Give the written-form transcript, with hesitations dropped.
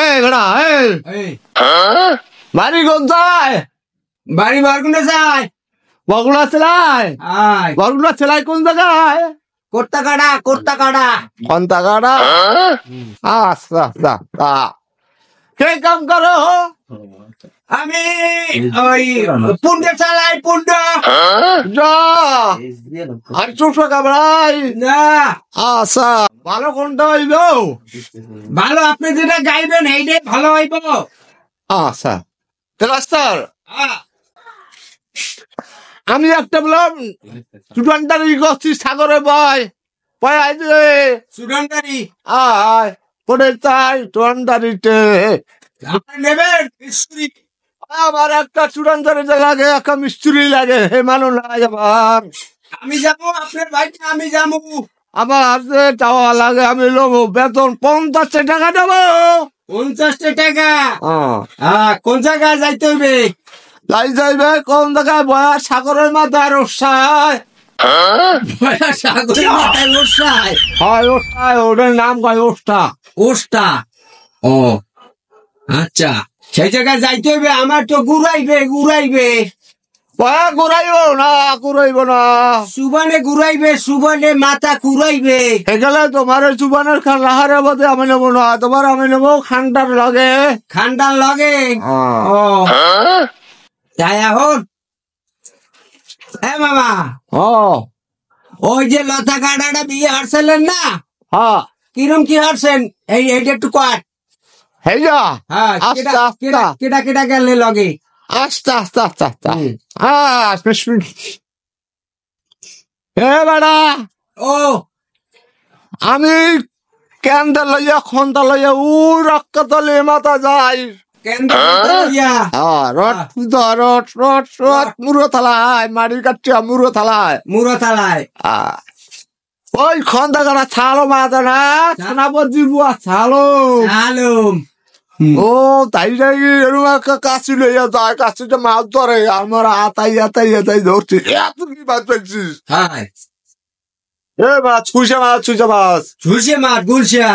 এই বেড়া এই বাড়ি কোথায়? বাড়ি বরগুনা যায়। বগুড়া জেলায়? বগুড়া জেলায় কোন জায়গায়? কোর্তাকাড়া। কন্তাকাড়া? আচ্ছা আচ্ছা। কে কাম করো? আমি ওই পুন্ড চালাই। পুন্ড আর চোখা কামড়াই না। আচ্ছা, ভালো কোনটা হইব? ভালো, আপনি যেটা গাইবেন এইটাই ভালো হইব। আচ্ছা মাস্টার, আমি একটা বললাম স্টুডেন্টারি করছি সাগরে বয় বয় আইবে সুগন্ধারি আয় পড়ে তাই স্টুডেন্টারিতে আপনি নেবেন মিস্ত্রি। আমার একটা স্টুডেন্টারি লাগে, একটা মিস্ত্রি লাগে, হে মানুষ নাই আমার। আমি যাবো আপনার বাড়িতে, আমি যাবো। আমার যে যাওয়া লাগে, আমি লোবো বেতন 50 টাকা দেবো। 50 টাকা? কোন জায়গায় যাইতে হইবে? যাইবে কোন জায়গায়? বয়া সাগরের মাথায় রসায়। সাগরের মাথায় ওসায়? হয় ওসায়, ওটার নাম কয় ওষ্টা। ওস্তা? ও আচ্ছা, সেই জায়গায় যাইতে হইবে। আমার তো ঘুরাইবে। বয়া ঘুরাইব না সুবানে ঘুরাইবে, সুবানে মাথা ঘুরাইবে। এগুলা তোমার জুবানের রাহারে বোধে আমি নেবো না, তোমার আমি নেবো খান্ডার লগে। খান্ডার লগে? ও তাই এখন মামা, ওই যে লতা কাটাটা বিয়ে হারছিলেন না, কিরম কি হারছেন? এইটা একটু কয়। হেয়া হ্যাঁ, কেটা গেলে লগে? আস্তে হে বেড়া, ও আমি কেন্দ্র লইয়া খন্তা লইয়া উ রক্ততলে মাথা যাই। রট মুড়ো থালায় মারি কাটিয়া মুড়ো থালায় ওই খন্দা কাটা ছালো মাথা না সোনাপতি বুয়া ছালো। ও তাই যাই এরকম একটা কাশি লইয়া যায়, কাশিটা মাছ ধরে, আমার আতাই ধরছি। এত কি মাছ পেয়েছিস? এ মাছ, খুশে মাছ গুলশা।